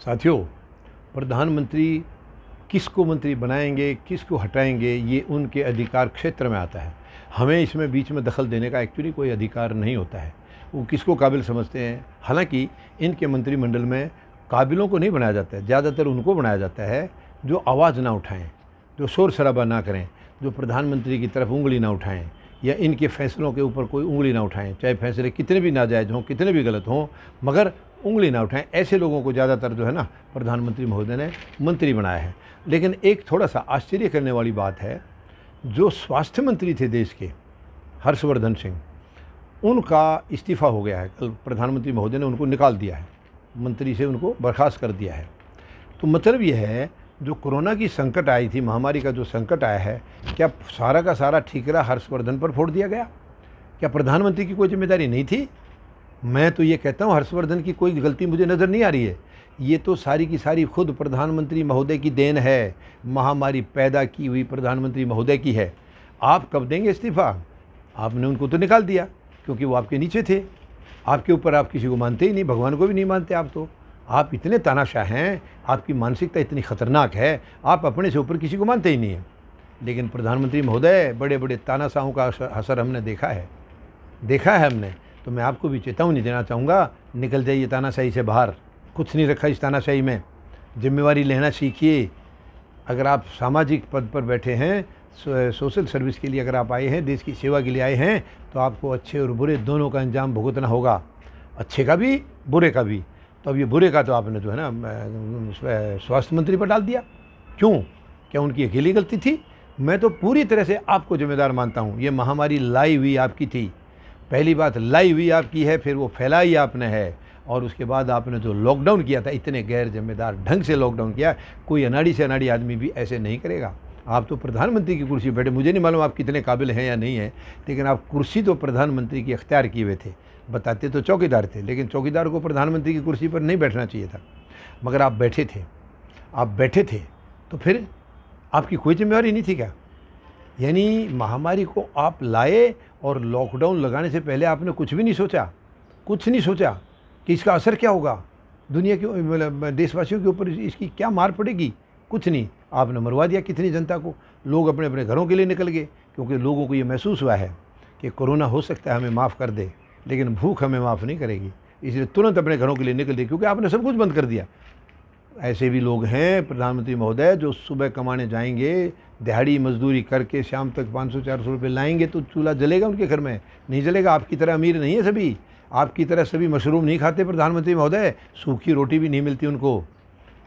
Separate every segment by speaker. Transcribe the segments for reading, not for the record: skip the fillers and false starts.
Speaker 1: साथियों, प्रधानमंत्री किसको मंत्री बनाएंगे, किसको हटाएंगे, ये उनके अधिकार क्षेत्र में आता है। हमें इसमें बीच में दखल देने का एक्चुअली कोई अधिकार नहीं होता है। वो किसको काबिल समझते हैं। हालांकि इनके मंत्रिमंडल में काबिलों को नहीं बनाया जाता है, ज़्यादातर उनको बनाया जाता है जो आवाज़ ना उठाएं, जो शोर शराबा ना करें, जो प्रधानमंत्री की तरफ उंगली ना उठाएं या इनके फैसलों के ऊपर कोई उंगली ना उठाएं, चाहे फैसले कितने भी नाजायज़ हों, कितने भी गलत हों, मगर उंगली ना उठाएं। ऐसे लोगों को ज़्यादातर जो है ना प्रधानमंत्री महोदय ने मंत्री बनाया है। लेकिन एक थोड़ा सा आश्चर्य करने वाली बात है, जो स्वास्थ्य मंत्री थे देश के, हर्षवर्धन सिंह, उनका इस्तीफ़ा हो गया है। कल प्रधानमंत्री महोदय ने उनको निकाल दिया है, मंत्री से उनको बर्खास्त कर दिया है। तो मतलब यह है, जो कोरोना की संकट आई थी, महामारी का जो संकट आया है, क्या सारा का सारा ठीकरा हर्षवर्धन पर फोड़ दिया गया? क्या प्रधानमंत्री की कोई जिम्मेदारी नहीं थी? मैं तो ये कहता हूँ हर्षवर्धन की कोई गलती मुझे नज़र नहीं आ रही है। ये तो सारी की सारी खुद प्रधानमंत्री महोदय की देन है। महामारी पैदा की हुई प्रधानमंत्री महोदय की है। आप कब देंगे इस्तीफ़ा? आपने उनको तो निकाल दिया क्योंकि वो आपके नीचे थे। आपके ऊपर आप किसी को मानते ही नहीं, भगवान को भी नहीं मानते आप तो। आप इतने तानाशाह हैं, आपकी मानसिकता इतनी खतरनाक है, आप अपने से ऊपर किसी को मानते ही नहीं हैं। लेकिन प्रधानमंत्री महोदय, बड़े बड़े तानाशाहों का असर हमने देखा है हमने। तो मैं आपको भी चेतावनी देना चाहूँगा, निकल जाइए तानाशाही से बाहर। कुछ नहीं रखा इस तानाशाही में। जिम्मेवारी लेना सीखिए। अगर आप सामाजिक पद पर बैठे हैं, सोशल सर्विस के लिए अगर आप आए हैं, देश की सेवा के लिए आए हैं, तो आपको अच्छे और बुरे दोनों का अंजाम भुगतना होगा, अच्छे का भी, बुरे का भी। तो अब ये बुरे का तो आपने जो है ना स्वास्थ्य मंत्री पर डाल दिया। क्यों? क्या उनकी अकेली गलती थी? मैं तो पूरी तरह से आपको जिम्मेदार मानता हूँ। ये महामारी लाई हुई आपकी थी। पहली बात लाई हुई आपकी है, फिर वो फैलाई आपने है, और उसके बाद आपने जो लॉकडाउन किया था, इतने गैर जिम्मेदार ढंग से लॉकडाउन किया। कोई अनाड़ी से अनाड़ी आदमी भी ऐसे नहीं करेगा। आप तो प्रधानमंत्री की कुर्सी बैठे, मुझे नहीं मालूम आप कितने काबिल हैं या नहीं हैं, लेकिन आप कुर्सी तो प्रधानमंत्री की अख्तियार किए हुए थे। बताते तो चौकीदार थे, लेकिन चौकीदार को प्रधानमंत्री की कुर्सी पर नहीं बैठना चाहिए था, मगर आप बैठे थे। तो फिर आपकी कोई जिम्मेवारी नहीं थी क्या? यानी महामारी को आप लाए और लॉकडाउन लगाने से पहले आपने कुछ भी नहीं सोचा कि इसका असर क्या होगा, दुनिया के मतलब देशवासियों के ऊपर इसकी क्या मार पड़ेगी। कुछ नहीं, आपने मरवा दिया कितनी जनता को। लोग अपने अपने घरों के लिए निकल गए, क्योंकि लोगों को ये महसूस हुआ है कि कोरोना हो सकता है हमें माफ़ कर दे, लेकिन भूख हमें माफ़ नहीं करेगी। इसलिए तुरंत अपने घरों के लिए निकल गए, क्योंकि आपने सब कुछ बंद कर दिया। ऐसे भी लोग हैं प्रधानमंत्री महोदय, जो सुबह कमाने जाएंगे, दिहाड़ी मजदूरी करके शाम तक 500-400 रुपये लाएंगे, तो चूल्हा जलेगा उनके घर में? नहीं जलेगा। आपकी तरह अमीर नहीं है सभी, आपकी तरह सभी मशरूम नहीं खाते प्रधानमंत्री महोदय, सूखी रोटी भी नहीं मिलती उनको।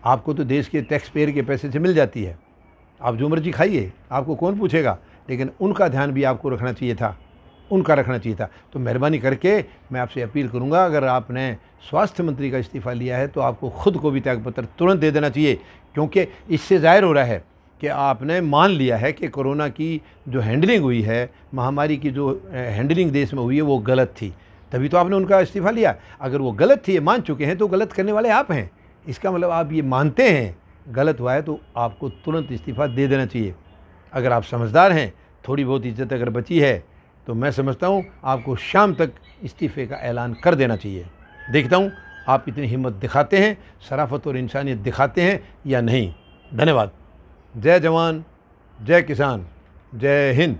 Speaker 1: आपको तो देश के टैक्स पेयर के पैसे से मिल जाती है, आप जो मर्जी खाइए, आपको कौन पूछेगा। लेकिन उनका ध्यान भी आपको रखना चाहिए था, तो मेहरबानी करके मैं आपसे अपील करूंगा, अगर आपने स्वास्थ्य मंत्री का इस्तीफ़ा लिया है तो आपको खुद को भी त्यागपत्र तुरंत दे देना चाहिए, क्योंकि इससे जाहिर हो रहा है कि आपने मान लिया है कि कोरोना की जो हैंडलिंग हुई है, महामारी की जो हैंडलिंग देश में हुई है, वो गलत थी। तभी तो आपने उनका इस्तीफ़ा लिया। अगर वो गलत थी, ये मान चुके हैं, तो गलत करने वाले आप हैं। इसका मतलब आप ये मानते हैं गलत हुआ है, तो आपको तुरंत इस्तीफ़ा दे देना चाहिए। अगर आप समझदार हैं, थोड़ी बहुत इज्जत अगर बची है, तो मैं समझता हूँ आपको शाम तक इस्तीफ़े का ऐलान कर देना चाहिए। देखता हूँ आप इतनी हिम्मत दिखाते हैं, शराफत और इंसानियत दिखाते हैं या नहीं। धन्यवाद। जय जवान, जय किसान, जय हिंद।